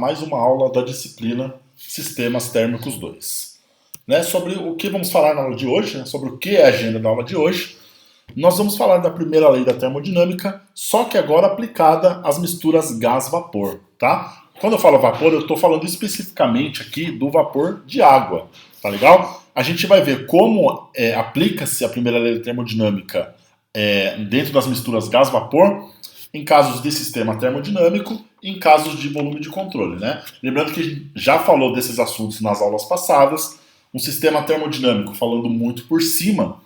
Mais uma aula da disciplina Sistemas Térmicos 2. Sobre o que vamos falar na aula de hoje, sobre o que é a agenda da aula de hoje, nós vamos falar da primeira lei da termodinâmica, só que agora aplicada às misturas gás-vapor, tá? Quando eu falo vapor, eu estou falando especificamente aqui do vapor de água, tá legal? A gente vai ver como aplica-se a primeira lei da termodinâmica dentro das misturas gás-vapor, em casos de sistema termodinâmico e em casos de volume de controle, né? Lembrando que a gente já falou desses assuntos nas aulas passadas. Um sistema termodinâmico, falando muito por cima,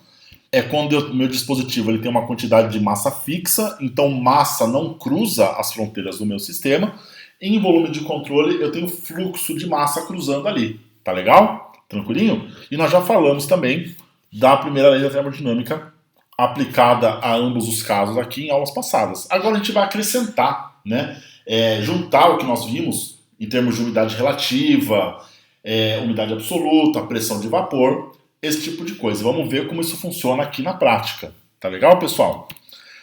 é quando o meu dispositivo ele tem uma quantidade de massa fixa, então massa não cruza as fronteiras do meu sistema. Em volume de controle, eu tenho fluxo de massa cruzando ali. Tá legal? Tranquilinho? E nós já falamos também da primeira lei da termodinâmica aplicada a ambos os casos aqui em aulas passadas. Agora a gente vai acrescentar, juntar o que nós vimos em termos de umidade relativa, umidade absoluta, pressão de vapor, esse tipo de coisa. Vamos ver como isso funciona aqui na prática. Tá legal, pessoal?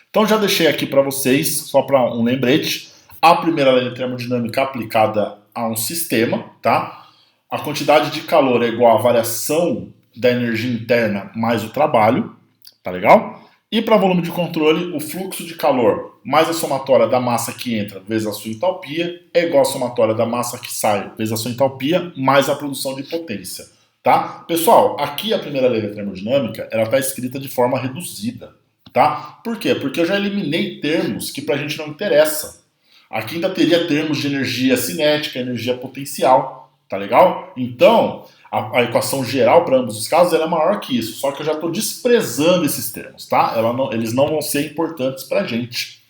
Então já deixei aqui para vocês, só para um lembrete, a primeira lei da termodinâmica aplicada a um sistema, tá? A quantidade de calor é igual à variação da energia interna mais o trabalho. Tá legal? E para volume de controle, o fluxo de calor mais a somatória da massa que entra vezes a sua entalpia é igual à somatória da massa que sai vezes a sua entalpia mais a produção de potência. Tá? Pessoal, aqui a primeira lei da termodinâmica ela está escrita de forma reduzida. Tá? Por quê? Porque eu já eliminei termos que para a gente não interessa. Aqui ainda teria termos de energia cinética, energia potencial. Tá legal? Então, a equação geral para ambos os casos é maior que isso, só que eu já estou desprezando esses termos, tá? Eles não vão ser importantes para a gente,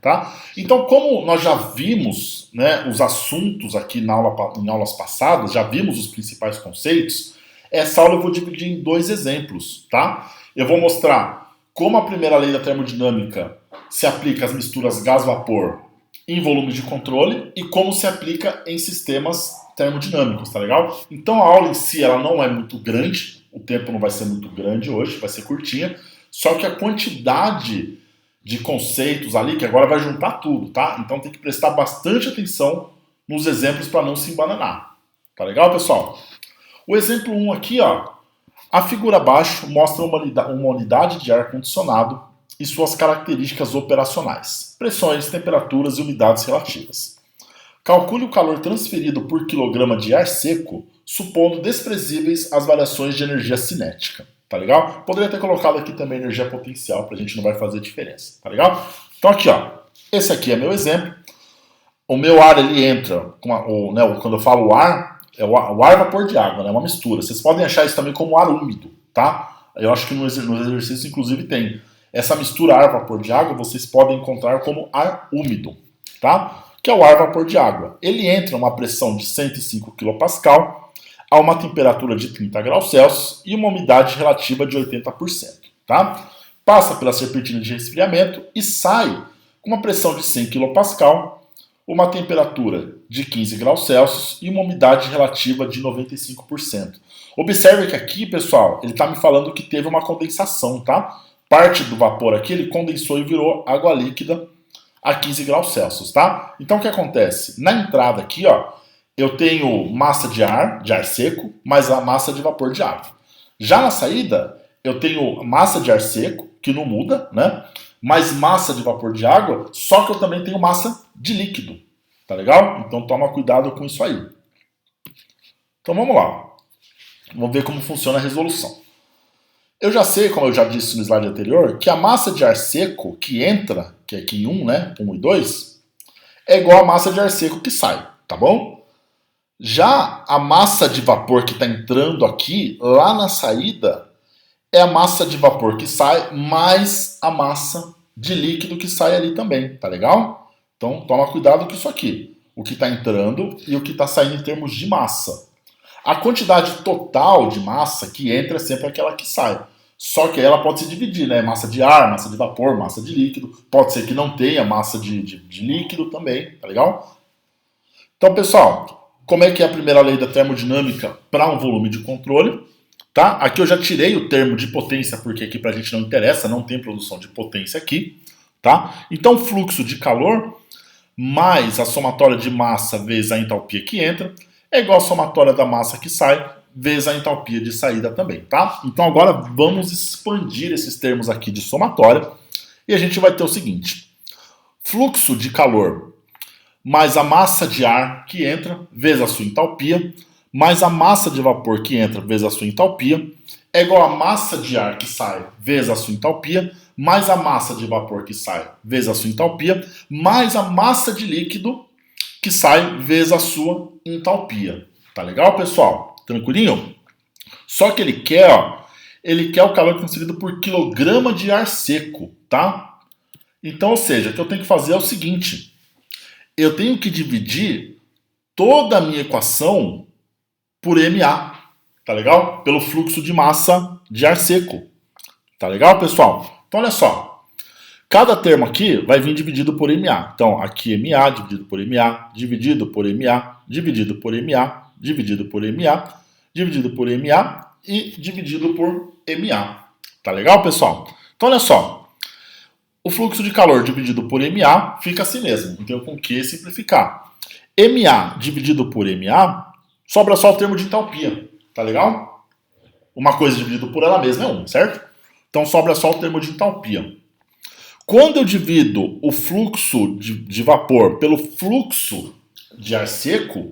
tá? Então, como nós já vimos os assuntos aqui em aulas passadas, já vimos os principais conceitos, essa aula eu vou dividir em dois exemplos, tá? Eu vou mostrar como a primeira lei da termodinâmica se aplica às misturas gás-vapor em volume de controle e como se aplica em sistemas termodinâmicos, tá legal? Então a aula em si ela não é muito grande, o tempo não vai ser muito grande hoje, vai ser curtinha, só que a quantidade de conceitos ali, que agora vai juntar tudo, tá? Então tem que prestar bastante atenção nos exemplos para não se embananar. Tá legal, pessoal? O exemplo 1 aqui, ó, a figura abaixo mostra uma unidade de ar-condicionado e suas características operacionais, pressões, temperaturas e umidades relativas. Calcule o calor transferido por quilograma de ar seco, supondo desprezíveis as variações de energia cinética. Tá legal? Poderia ter colocado aqui também energia potencial, pra gente não vai fazer diferença. Tá legal? Então aqui, ó. Esse aqui é meu exemplo. O meu ar, ele entra, quando eu falo ar, é o ar vapor de água, né? É uma mistura. Vocês podem achar isso também como ar úmido, tá? Eu acho que nos exercícios, inclusive, tem. Essa mistura ar vapor de água, vocês podem encontrar como ar úmido, tá? Que é o ar vapor de água. Ele entra a uma pressão de 105 kPa, a uma temperatura de 30 graus Celsius e uma umidade relativa de 80%. Tá? Passa pela serpentina de resfriamento e sai com uma pressão de 100 kPa, uma temperatura de 15 graus Celsius e uma umidade relativa de 95%. Observe que aqui, pessoal, ele está me falando que teve uma condensação, tá? Parte do vapor aqui ele condensou e virou água líquida a 15 graus Celsius, tá? Então o que acontece? Na entrada aqui, ó, eu tenho massa de ar seco, mais a massa de vapor de água. Já na saída, eu tenho massa de ar seco, que não muda, né? Mais massa de vapor de água, só que eu também tenho massa de líquido, tá legal? Então toma cuidado com isso aí. Então vamos lá. Vamos ver como funciona a resolução. Eu já sei, como eu já disse no slide anterior, que a massa de ar seco que entra, que é aqui em 1, né, 1 e 2, é igual à massa de ar seco que sai, tá bom? Já a massa de vapor que está entrando aqui, lá na saída, é a massa de vapor que sai mais a massa de líquido que sai ali também, tá legal? Então toma cuidado com isso aqui, o que está entrando e o que está saindo em termos de massa. A quantidade total de massa que entra é sempre aquela que sai. Só que ela pode se dividir, né? Massa de ar, massa de vapor, massa de líquido. Pode ser que não tenha massa de líquido também, tá legal? Então, pessoal, como é que é a primeira lei da termodinâmica para um volume de controle? Tá? Aqui eu já tirei o termo de potência, porque aqui pra gente não interessa, não tem produção de potência aqui. Tá? Então, fluxo de calor mais a somatória de massa vezes a entalpia que entra é igual a somatória da massa que sai vezes a entalpia de saída também, tá? Então agora vamos expandir esses termos aqui de somatória e a gente vai ter o seguinte: fluxo de calor mais a massa de ar que entra vezes a sua entalpia mais a massa de vapor que entra vezes a sua entalpia é igual a massa de ar que sai vezes a sua entalpia mais a massa de vapor que sai vezes a sua entalpia mais a massa de líquido que sai vezes a sua entalpia. Tá legal, pessoal? Tranquilinho? Só que ele quer o calor transferido por quilograma de ar seco, tá? Então, ou seja, o que eu tenho que fazer é o seguinte: eu tenho que dividir toda a minha equação por MA, tá legal? Pelo fluxo de massa de ar seco. Tá legal, pessoal? Então, olha só. Cada termo aqui vai vir dividido por MA. Então, aqui MA dividido por MA, dividido por MA, dividido por MA, dividido por MA, dividido por MA e dividido por MA. Tá legal, pessoal? Então, olha só. O fluxo de calor dividido por MA fica assim mesmo. Então, com que simplificar? MA dividido por MA, sobra só o termo de entalpia. Tá legal? Uma coisa dividida por ela mesma é 1, certo? Então, sobra só o termo de entalpia. Quando eu divido o fluxo de vapor pelo fluxo de ar seco,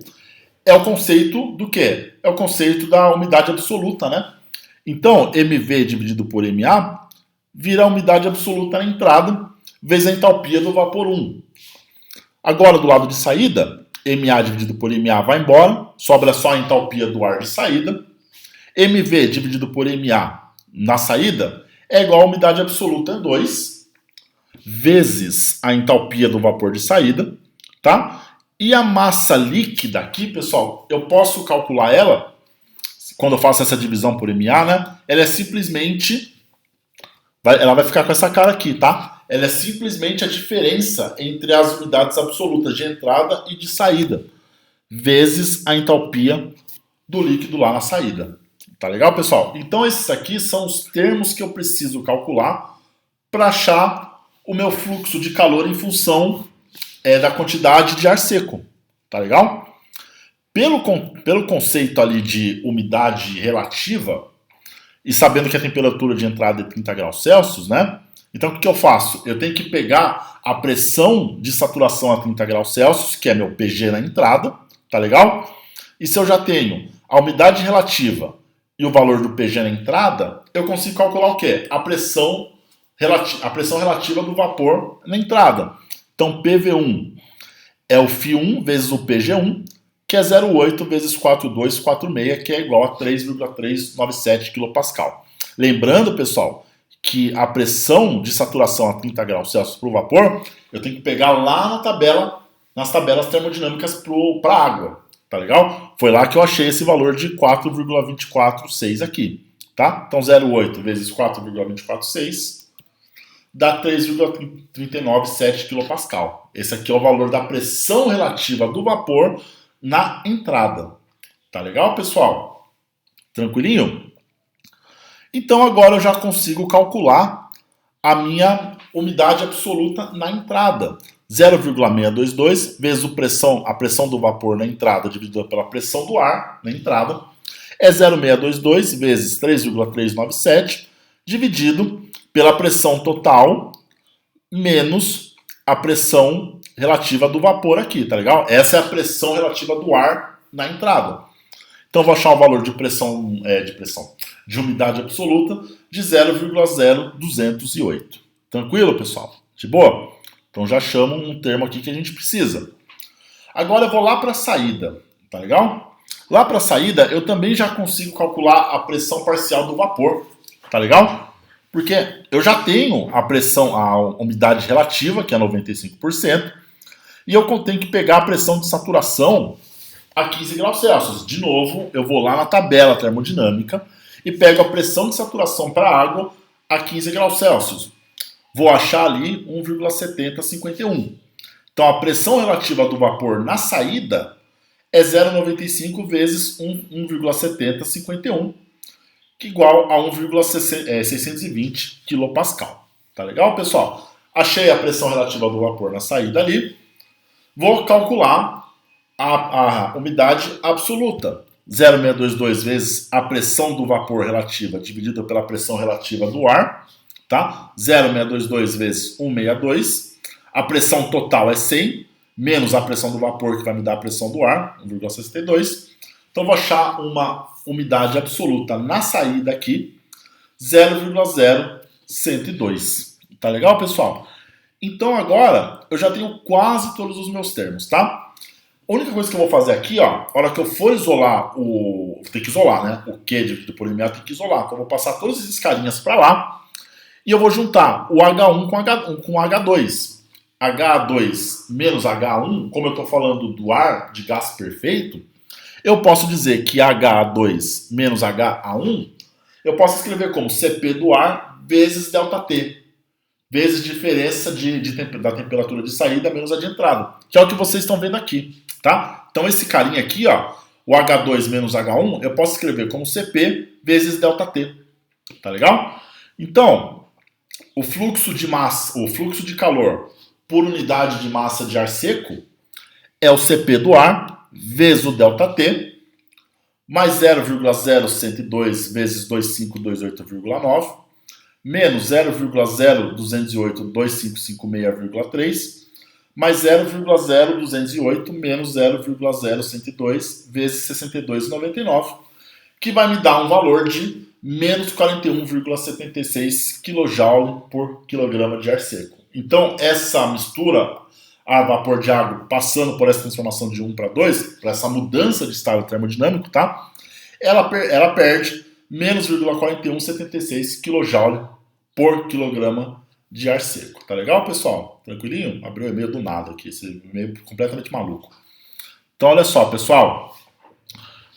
é o conceito do quê? É o conceito da umidade absoluta, né? Então, MV dividido por MA vira a umidade absoluta na entrada, vezes a entalpia do vapor 1. Agora, do lado de saída, MA dividido por MA vai embora, sobra só a entalpia do ar de saída. MV dividido por MA na saída é igual a umidade absoluta 2, vezes a entalpia do vapor de saída, tá? E a massa líquida aqui, pessoal, eu posso calcular ela, quando eu faço essa divisão por MA, né? Ela é simplesmente, ela vai ficar com essa cara aqui, tá? Ela é simplesmente a diferença entre as unidades absolutas de entrada e de saída, vezes a entalpia do líquido lá na saída. Tá legal, pessoal? Então esses aqui são os termos que eu preciso calcular para achar o meu fluxo de calor em função da quantidade de ar seco. Tá legal? Pelo conceito ali de umidade relativa, e sabendo que a temperatura de entrada é 30 graus Celsius, né? Então o que eu faço? Eu tenho que pegar a pressão de saturação a 30 graus Celsius, que é meu PG na entrada, tá legal? E se eu já tenho a umidade relativa e o valor do PG na entrada, eu consigo calcular o quê? A pressão relativa do vapor na entrada. Então, PV1 é o Φ1 vezes o PG1, que é 0,8 vezes 4,246, que é igual a 3,397 kPa. Lembrando, pessoal, que a pressão de saturação a 30 graus Celsius para o vapor, eu tenho que pegar lá na tabela, nas tabelas termodinâmicas para a água. Tá legal? Foi lá que eu achei esse valor de 4,246 aqui. Tá? Então, 0,8 vezes 4,246 dá 3,397 kPa. Esse aqui é o valor da pressão relativa do vapor na entrada. Tá legal, pessoal? Tranquilinho? Então agora eu já consigo calcular a minha umidade absoluta na entrada. 0,622 vezes a pressão do vapor na entrada dividida pela pressão do ar na entrada é 0,622 vezes 3,397 dividido pela pressão total menos a pressão relativa do vapor aqui, tá legal? Essa é a pressão relativa do ar na entrada. Então eu vou achar o valor de de umidade absoluta de 0,0208. Tranquilo, pessoal? De boa? Então já chamo um termo aqui que a gente precisa. Agora eu vou lá para a saída, tá legal? Lá para a saída eu também já consigo calcular a pressão parcial do vapor, tá legal? Porque eu já tenho a umidade relativa, que é 95%, e eu tenho que pegar a pressão de saturação a 15 graus Celsius. De novo, eu vou lá na tabela termodinâmica e pego a pressão de saturação para a água a 15 graus Celsius. Vou achar ali 1,7051. Então a pressão relativa do vapor na saída é 0,95 vezes 1,7051, que é igual a 1,620 kPa. Tá legal, pessoal? Achei a pressão relativa do vapor na saída ali. Vou calcular a umidade absoluta. 0,622 vezes a pressão do vapor relativa dividida pela pressão relativa do ar, tá? 0,622 vezes 162. A pressão total é 100, menos a pressão do vapor, que vai me dar a pressão do ar, 1,62. Então, vou achar uma umidade absoluta na saída aqui, 0,0102. Tá legal, pessoal? Então, agora, eu já tenho quase todos os meus termos, tá? A única coisa que eu vou fazer aqui, ó, a hora que eu for isolar tem que isolar, né? O Q dividido por MA tem que isolar. Então, eu vou passar todos esses carinhas para lá e eu vou juntar o H1 com H2. H2 menos H1, como eu estou falando do ar de gás perfeito, eu posso dizer que HA2 menos HA1, eu posso escrever como CP do ar vezes ΔT, vezes diferença da temperatura de saída menos a de entrada, que é o que vocês estão vendo aqui, tá? Então esse carinha aqui, ó, o H2 menos H1, eu posso escrever como CP vezes ΔT, tá legal? Então, o fluxo de massa, o fluxo de calor por unidade de massa de ar seco é o CP do ar vezes o ΔT, mais 0,0102 vezes 2528,9, menos 0,02082556,3, mais 0,0208 menos 0,0102 vezes 62,99, que vai me dar um valor de menos 41,76 kJ por quilograma de ar seco. Então, essa mistura a vapor de água passando por essa transformação de 1 para 2, para essa mudança de estado termodinâmico, tá? Ela perde menos 0,4176 kJ por quilograma de ar seco. Tá legal, pessoal? Tranquilinho? Abriu o e-mail do nada aqui, esse e-mail completamente maluco. Então, olha só, pessoal.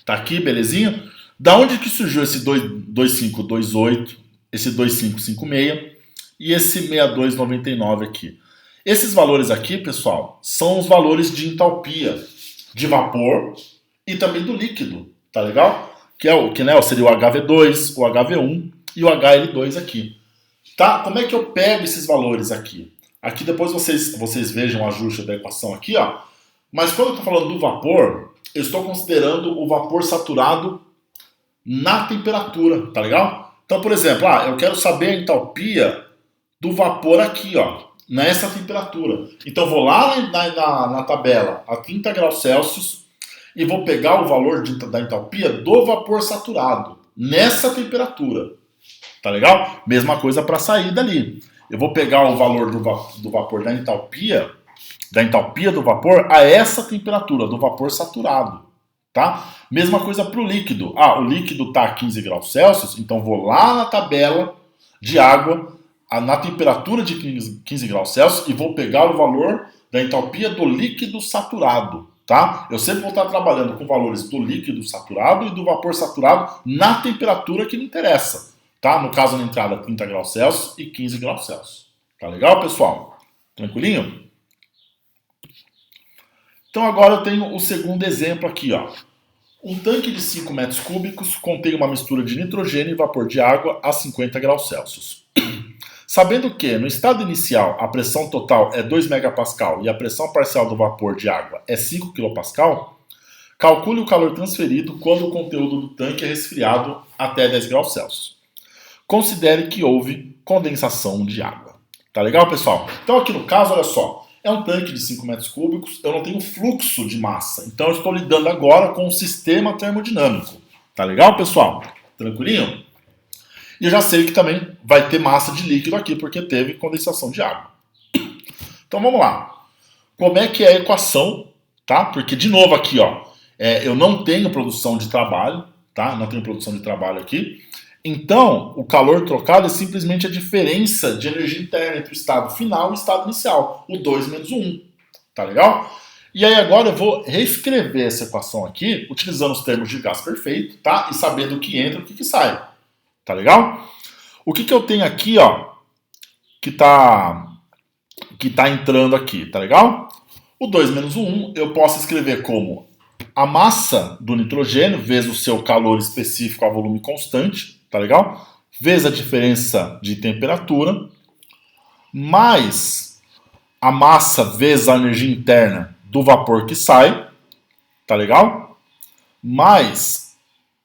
Tá aqui, belezinha? Da onde que surgiu esse 2528, esse 2556 e esse 6299 aqui? Esses valores aqui, pessoal, são os valores de entalpia de vapor e também do líquido, tá legal? Que é o que, né, seria o HV2, o HV1 e o HL2 aqui. Tá? Como é que eu pego esses valores aqui? Aqui depois vocês vejam o ajuste da equação aqui, ó. Mas quando eu estou falando do vapor, eu estou considerando o vapor saturado na temperatura, tá legal? Então, por exemplo, eu quero saber a entalpia do vapor aqui, ó, nessa temperatura. Então, vou lá na tabela a 30 graus Celsius e vou pegar o valor da entalpia do vapor saturado nessa temperatura. Tá legal? Mesma coisa para a saída ali. Eu vou pegar o valor do vapor da entalpia do vapor a essa temperatura do vapor saturado. Tá? Mesma coisa para o líquido. O líquido está a 15 graus Celsius, então vou lá na tabela de água na temperatura de 15 graus Celsius e vou pegar o valor da entalpia do líquido saturado. Tá? Eu sempre vou estar trabalhando com valores do líquido saturado e do vapor saturado na temperatura que me interessa. Tá? No caso, na entrada, 30 graus Celsius e 15 graus Celsius. Tá legal, pessoal? Tranquilinho? Então, agora eu tenho o segundo exemplo aqui, ó. Um tanque de 5 metros cúbicos contém uma mistura de nitrogênio e vapor de água a 50 graus Celsius. Sabendo que, no estado inicial, a pressão total é 2 megapascal e a pressão parcial do vapor de água é 5 kilopascal, calcule o calor transferido quando o conteúdo do tanque é resfriado até 10 graus Celsius. Considere que houve condensação de água. Tá legal, pessoal? Então, aqui no caso, olha só. É um tanque de 5 metros cúbicos, eu não tenho fluxo de massa. Então, eu estou lidando agora com um sistema termodinâmico. Tá legal, pessoal? Tranquilinho? E eu já sei que também vai ter massa de líquido aqui, porque teve condensação de água. Então, vamos lá. Como é que é a equação, tá? Porque, de novo, aqui, ó, eu não tenho produção de trabalho, tá? Não tenho produção de trabalho aqui. Então, o calor trocado é simplesmente a diferença de energia interna entre o estado final e o estado inicial, o 2 menos o 1. Tá legal? E aí agora eu vou reescrever essa equação aqui, utilizando os termos de gás perfeito, tá? E sabendo o que entra e o que sai. Tá legal? O que eu tenho aqui, ó, que tá entrando aqui, tá legal? O 2 menos o 1 eu posso escrever como a massa do nitrogênio vezes o seu calor específico a volume constante, tá legal? Vezes a diferença de temperatura, mais a massa vezes a energia interna do vapor que sai, tá legal? Mais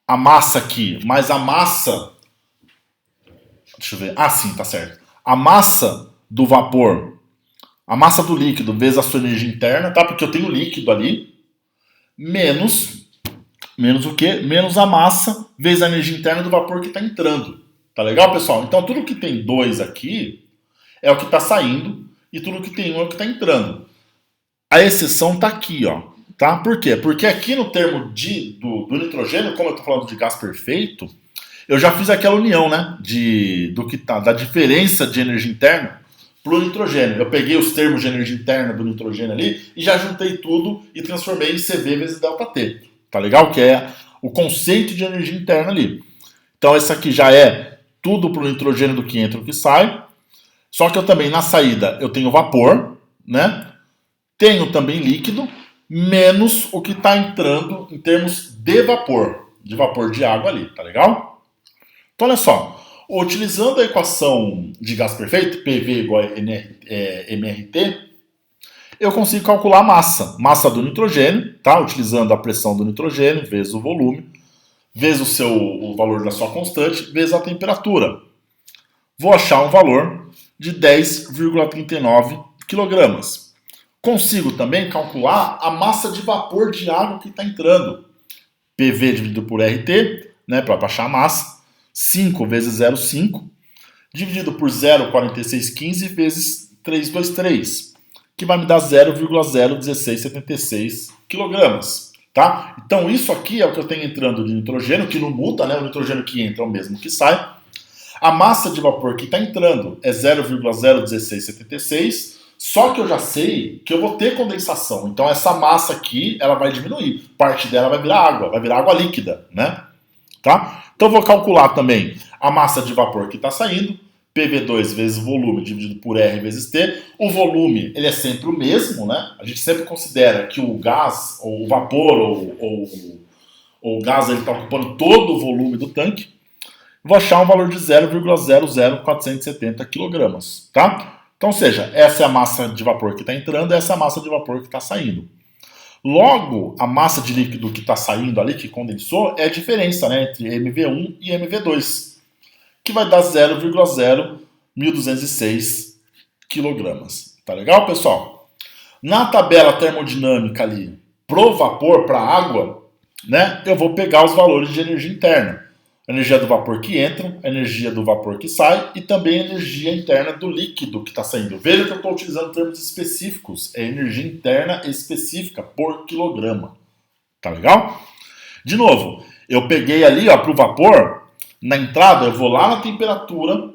a massa aqui, mais a massa... Deixa eu ver. Ah, sim, tá certo. A massa do vapor, a massa do líquido vezes a sua energia interna, tá? Porque eu tenho líquido ali, menos o quê? Menos a massa vezes a energia interna do vapor que está entrando. Tá legal, pessoal? Então, tudo que tem 2 aqui é o que está saindo e tudo que tem 1 é o que está entrando. A exceção está aqui, ó. Tá? Por quê? Porque aqui no termo do nitrogênio, como eu estou falando de gás perfeito, eu já fiz aquela união, né? Da diferença de energia interna para o nitrogênio. Eu peguei os termos de energia interna do nitrogênio ali e já juntei tudo e transformei em CV vezes ΔT. Tá legal? Que é o conceito de energia interna ali. Então, esse aqui já é tudo para o nitrogênio do que entra e o que sai. Só que eu também, na saída, eu tenho vapor, né? Tenho também líquido, menos o que está entrando em termos de vapor de água ali, tá legal? Então, olha só. Utilizando a equação de gás perfeito, PV igual a mRT, eu consigo calcular a massa do nitrogênio, tá? Utilizando a pressão do nitrogênio, vezes o volume, vezes o valor da sua constante, vezes a temperatura. Vou achar um valor de 10,39 kg. Consigo também calcular a massa de vapor de água que está entrando. PV dividido por RT, né, para achar a massa. 5 vezes 0,5, dividido por 0,4615 vezes 323, que vai me dar 0,01676 kg. Tá? Então isso aqui é o que eu tenho entrando de nitrogênio, que não muda, né? O nitrogênio que entra é o mesmo que sai. A massa de vapor que está entrando é 0,01676, só que eu já sei que eu vou ter condensação. Então essa massa aqui, ela vai diminuir. Parte dela vai virar água líquida, né? Tá? Então eu vou calcular também a massa de vapor que está saindo, PV2 vezes volume dividido por R vezes T. O volume, ele é sempre o mesmo, né? A gente sempre considera que o gás, ou o vapor, ou o gás, ele está ocupando todo o volume do tanque. Vou achar um valor de 0,00470 kg, tá? Então, ou seja, essa é a massa de vapor que está entrando, essa é a massa de vapor que está saindo. Logo, a massa de líquido que está saindo ali, que condensou, é a diferença, né, entre MV1 e MV2, que vai dar 0,01206 kg. Tá legal, pessoal? Na tabela termodinâmica ali, pro vapor, para água, né, eu vou pegar os valores de energia interna. A energia do vapor que entra, a energia do vapor que sai e também a energia interna do líquido que está saindo. Veja que eu estou utilizando termos específicos. É energia interna específica por quilograma. Tá legal? De novo, eu peguei ali para o vapor, na entrada eu vou lá na temperatura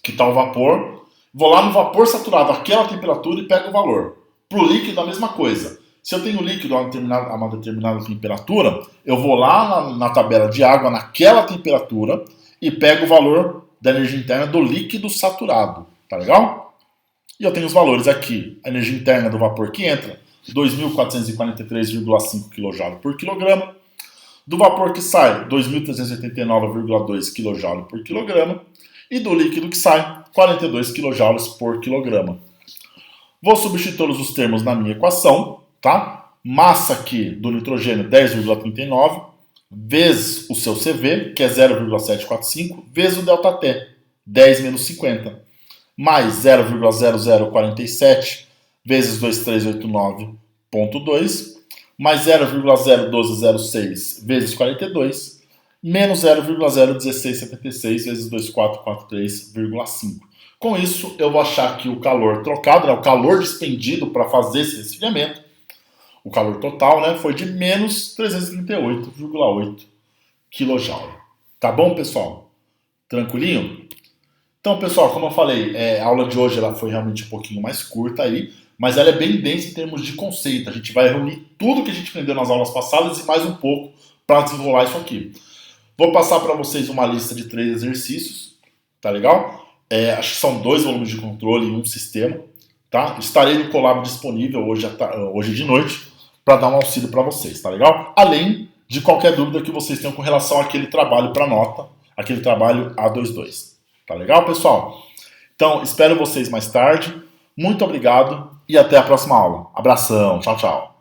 que está o vapor, vou lá no vapor saturado, aquela temperatura e pego o valor. Para o líquido a mesma coisa. Se eu tenho líquido a uma determinada temperatura, eu vou lá na tabela de água, naquela temperatura, e pego o valor da energia interna do líquido saturado. Tá legal? E eu tenho os valores aqui. A energia interna do vapor que entra, 2.443,5 kJ por quilograma. Do vapor que sai, 2.389,2 kJ por quilograma. E do líquido que sai, 42 kJ por quilograma. Vou substituir todos os termos na minha equação. Tá? Massa aqui do nitrogênio 10,39 vezes o seu CV, que é 0,745, vezes o ΔT, 10 menos 50, mais 0,0047 vezes 2389,2, mais 0,01206 vezes 42, menos 0,01676 vezes 2443,5. Com isso, eu vou achar aqui o calor trocado, né, o calor despendido para fazer esse resfriamento. O calor total, né, foi de menos 338,8 kJ. Tá bom, pessoal? Tranquilinho? Então, pessoal, como eu falei, a aula de hoje ela foi realmente um pouquinho mais curta aí, mas ela é bem densa em termos de conceito. A gente vai reunir tudo que a gente aprendeu nas aulas passadas e mais um pouco para desenrolar isso aqui. Vou passar para vocês uma lista de 3 exercícios, tá legal? Acho que são 2 volumes de controle e um sistema. Tá? Estarei no Colab disponível hoje de noite para dar um auxílio para vocês, tá legal? Além de qualquer dúvida que vocês tenham com relação àquele trabalho para nota, aquele trabalho A22. Tá legal, pessoal? Então, espero vocês mais tarde. Muito obrigado e até a próxima aula. Abração, tchau, tchau.